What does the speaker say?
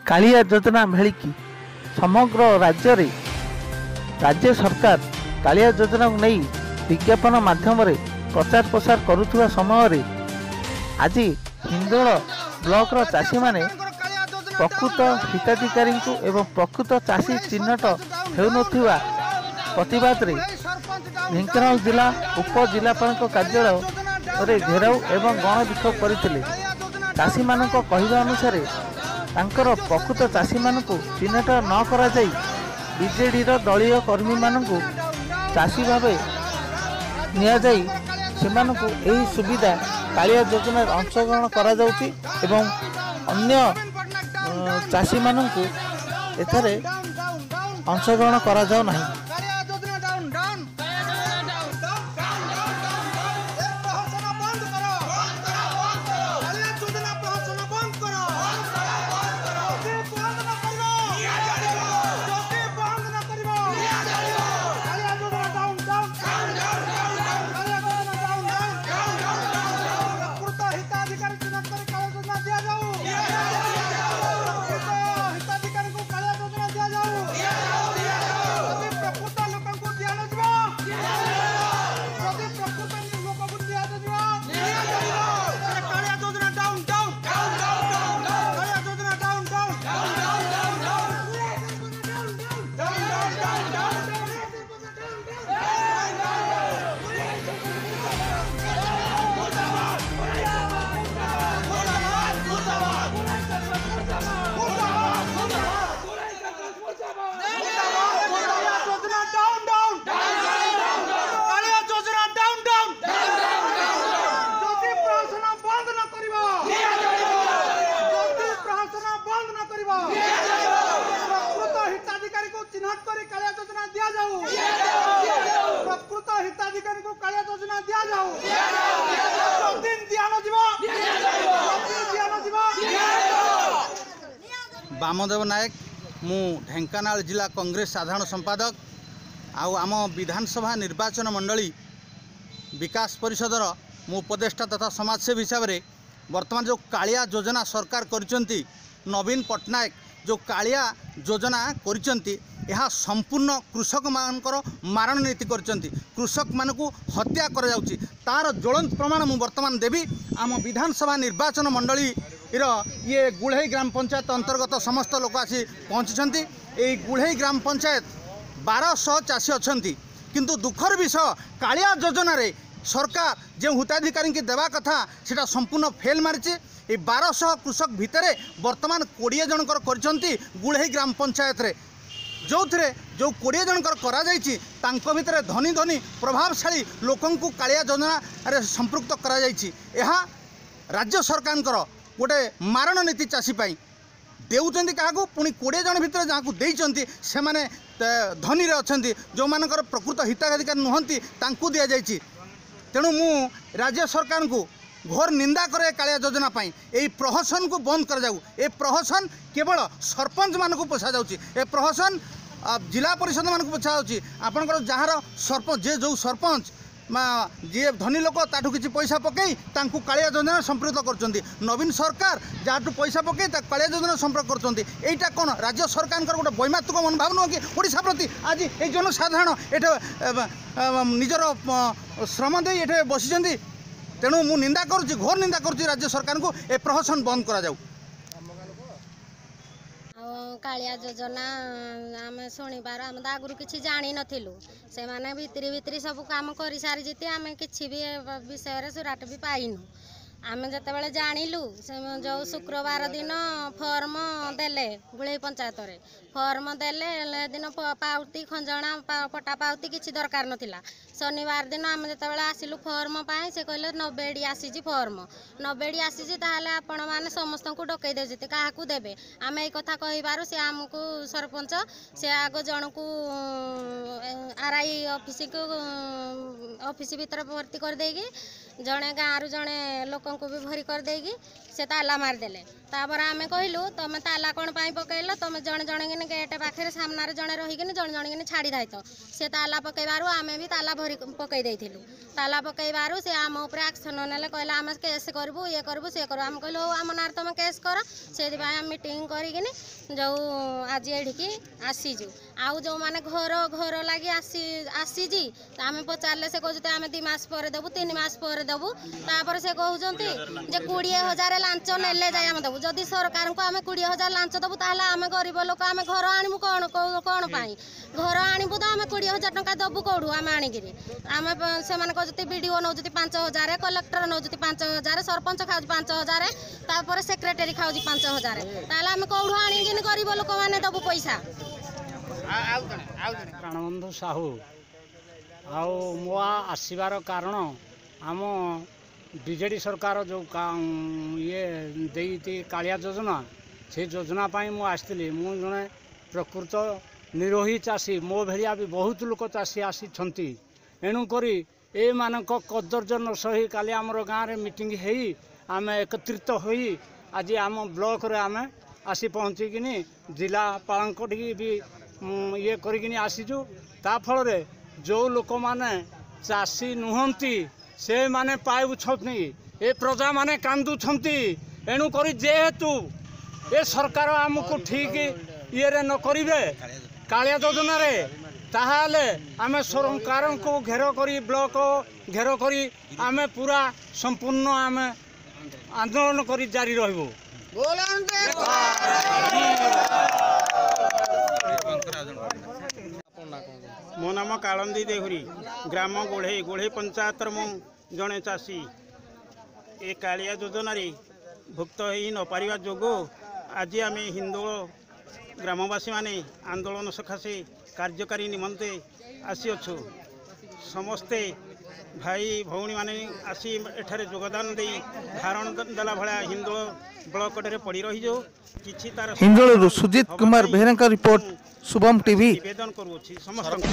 कालिया योजना भेलिकी समग्र राज्य रे राज्य सरकार कालिया योजना को नहीं विज्ञापन माध्यम प्रचार प्रसार करुवा समय आज हिंदोल ब्लॉक चाषी माने प्रकृत हिताधिकारी एवं प्रकृत चाषी चिन्हट होउनथिबा प्रतिवाद रे ढेंकानाल जिला उप जिलापाल कार्यालय घेराव एवं गण विक्षोभ करथिले। चाषी मानक कहवा अनुसार तांकर प्रकृत चाषी मानक चिन्हट न करा जाई बीजेडी दलीय कर्मी मानक चाषी भावे निया जाई सेमानकु एही सुविधा कालिया योजना अंशग्रहण करा जाउची एवं अन्य चाषी मानकु एथरे अंशग्रहण करा जाउ नाही। वामदेव नायक मु ढेंकानाल जिला कांग्रेस साधारण संपादक आम विधानसभा निर्वाचन मंडली विकास परिषदर मु उपदेष्टा तथा समाजसेवी हिसाब से वर्तमान जो कालिया योजना सरकार करिसेंती नवीन पट्टनायक जो कालिया योजना करिसेंती यह संपूर्ण कृषक मानकर मारण नीति करिसेंती कृषक मानकु हत्या कर जाउची तार ज्वलंत प्रमाण मु वर्तमान देवी आम विधानसभा निर्वाचन मंडली ये गुढ़ई ग्राम पंचायत अंतर्गत समस्त लोक आसी पहुँची। ये गुढ़ई ग्राम पंचायत 1200 चाषी अच्छा किंतु दुखर विषय कालिया योजना रे सरकार जो हिताधिकारी की देवा कथा सेटा संपूर्ण फेल मारी। ये 1200 कृषक भितर वर्तमान 20 जनकर कर गुढ़ई ग्राम पंचायत रे जो थे जो 20 जनकर करा भितर धनी धनी प्रभावशाली लोकंकु कालिया योजना रे संपृक्त करा यह राज्य सरकार गोटे मारण नीति चाषी देउछंती क्या पुणी 20 जन भितर जहाँ देइछंती से माने धनी रे अछंती जो मानकर प्रकृत हिताधिकारी नुहंती तांकु दिया जाइछि। तेणु मु राज्य सरकार को घोर निंदा करे कालिया योजना यही प्रहसन को बंद कर जाऊ। ए प्रहसन केवल सरपंच मान को पोषा जाउछि ए प्रहसन जिला परिषद मान को पोषा जाउछि। आपनकर जहाँ सरपंच जे जो सरपंच जी धनी लोक ताठू किसी पैसा पकई तांकु कालिया योजना संपृक्त कर नवीन सरकार जहाँ पैसा पकई कालिया योजना संपर्क करटा कौन राज्य सरकार गोटे वैमात्रिक मनोभाव नुह कि ओडिशा प्रति आज ये जनसाधारण ये निजर श्रम दे ये बसी। तेणु मु निंदा करुच्ची घोर निंदा करुच्ची राज्य सरकार को ए प्रहसन बंद करा जाऊ। कालिया योजना आम शुणिबार आम तो आगु कि जानी नथिलु से माने भितरी भितरी सब काम कर सारी जीते आम कि भी विषय सुराट भी पाइनु। आम जिते जानिलु जो शुक्रवार दिन फर्म देले गुड़ई पंचायत रे फर्म देले दिन पाउती खंजना पटा पाउती किसी दरकार नथिला। शनिवार दिन आम जिते आसिलु फर्म पाए से कहले 90 आसी फर्म 90 आसी आपण मैंने समस्त को डकई देते क्या देवे आम ये कथा कहबार से आमको सरपंच से आग जन को RI ऑफिस को ऑफिस भीतर भर्ती कर देगी जड़े गाँव जड़े लोक ଲୋକଙ୍କୁ ବି ଭରି କରିଦେଇକି ସେ ତାଲା ମାରିଦେଲେ। ତାପରେ ଆମେ କହିଲୁ ତମେ ତାଲା କ'ଣ ପାଇଁ ପକେଇଲ, ତମେ ଜଣେ ଜଣେ କିନି ଗେଟ୍ ପାଖରେ ସାମ୍ନାରେ ଜଣେ ରହିକିନି ଜଣେ ଜଣେ କିନି ଛାଡ଼ି ଥାଇତ। ସେ ତାଲା ପକେଇବାରୁ ଆମେ ବି ତାଲା ଭରି ପକେଇ ଦେଇଥିଲୁ। ତାଲା ପକେଇବାରୁ ସେ ଆମ ଉପରେ ଆକ୍ସନ ନେଲେ, କହିଲେ ଆମେ କେସ୍ କରିବୁ, ଇଏ କରିବୁ, ସିଏ କରିବୁ। ଆମେ କହିଲୁ ହଉ ଆମ ନାଁରେ ତମେ କେସ୍ କର। ସେଇଥିପାଇଁ ଆମେ ମିଟିଂ କରିକିନି ଯେଉଁ ଆଜି ଏଠିକି ଆସିଛୁ। ଆଉ ଯେଉଁମାନେ ଘର ଲାଗି ଆସିଛି ଆମେ ପଚାରିଲେ ସେ କହୁଛନ୍ତି ଆମେ 2 ମାସ ପରେ ଦେବୁ, 3 ମାସ ପରେ ଦେବୁ। ତାପରେ ସେ କହୁଛନ୍ତି ଯେ 20,000 ଲାଞ୍ଚ ନେଲେ ଯାଇ ଆମେ ଦେବୁ। ଯଦି ସରକାରଙ୍କୁ ଆମେ 20,000 ଲାଞ୍ଚ ଦେବୁ ତାହେଲେ ଆମେ ଗରିବ ଲୋକ ଆମେ ଘର ଆଣିବୁ କ'ଣ ପାଇଁ? ଘର ଆଣିବୁ ତ ଆମେ 20,000 ଟଙ୍କା ଦେବୁ କେଉଁଠୁ ଆମେ ଆଣିକିରି? ଆମେ ସେମାନେ କହୁଛନ୍ତି BDO ନେଉଛନ୍ତି 5,000, କଲେକ୍ଟର ନେଉଛନ୍ତି 5,000, ସରପଞ୍ଚ ଖାଉଛି 5,000, ତାପରେ ସେକ୍ରେଟାରୀ ଖାଉଛି 5,000। ତାହେଲେ ଆମେ କେଉଁଠୁ ଆଣିକିନି ଗରିବ ଲୋକମାନେ ଦେବୁ ପଇସା? ପ୍ରାଣବନ୍ଧୁ ସାହୁ ଆଉ ମୋ ଆସିବାର କାରଣ ଆମ ବିଜେଡ଼ି ସରକାର ଯେଉଁ ଇଏ ଦେଇଛି କାଳିଆ ଯୋଜନା, ସେ ଯୋଜନା ପାଇଁ ମୁଁ ଆସିଥିଲି। ମୁଁ ଜଣେ ପ୍ରକୃତ ନିରୋହୀ ଚାଷୀ, ମୋ ଭଳିଆ ବି ବହୁତ ଲୋକ ଚାଷୀ ଆସିଛନ୍ତି। ଏଣୁକରି ଏମାନଙ୍କ କଦର୍ଯ୍ୟ ନ ସହି କାଲି ଆମର ଗାଁରେ ମିଟିଂ ହେଇ ଆମେ ଏକତ୍ରିତ ହୋଇ ଆଜି ଆମ ବ୍ଲକରେ ଆମେ ଆସି ପହଞ୍ଚିକିନି ଜିଲ୍ଲାପାଳଙ୍କଠିକି ବି ଇଏ କରିକିନି ଆସିଛୁ। ତା ଫଳରେ ଯେଉଁ ଲୋକମାନେ ଚାଷୀ ନୁହନ୍ତି ସେମାନେ ପାଉଛନ୍ତି, ଏ ପ୍ରଜାମାନେ କାନ୍ଦୁଛନ୍ତି। ଏଣୁକରି ଯେହେତୁ ଏ ସରକାର ଆମକୁ ଠିକ୍ ଇଏରେ ନ କରିବେ କାଳିଆ ଯୋଜନାରେ, ତାହେଲେ ଆମେ ସରକାରଙ୍କୁ ଘେର କରି ବ୍ଲକ ଘେର କରି ଆମେ ପୁରା ସମ୍ପୂର୍ଣ୍ଣ ଆମେ ଆନ୍ଦୋଳନ କରି ଜାରି ରହିବୁ। ମୋ ନାମ କାଳନ୍ଦୀ ଦେହୁରୀ, ଗ୍ରାମ ଗୋଢ଼େଇ ପଞ୍ଚାୟତର ମୁଁ ଜଣେ ଚାଷୀ। ଏ କାଳିଆ ଯୋଜନାରେ ଭୁକ୍ତ ହୋଇ ନପାରିବା ଯୋଗୁଁ ଆଜି ଆମେ ହିନ୍ଦୋଳ ଗ୍ରାମବାସୀମାନେ ଆନ୍ଦୋଳନ ସକାଶେ କାର୍ଯ୍ୟକାରୀ ନିମନ୍ତେ ଆସିଅଛୁ। ସମସ୍ତେ ଭାଇ ଭଉଣୀମାନେ ଆସି ଏଠାରେ ଯୋଗଦାନ ଦେଇ ଧାରଣ ଦେଲା ଭଳିଆ ହିନ୍ଦୋଳ ବ୍ଲକରେ ପଡ଼ି ରହିଛୁ। କିଛି ତାର ହିନ୍ଦୋଳରୁ ସୁଜିତ କୁମାର ବେହେରାଙ୍କ ରିପୋର୍ଟ, ଶୁଭମ ଟିଭି। ନିବେଦନ କରୁଅଛି ସମସ୍ତଙ୍କୁ।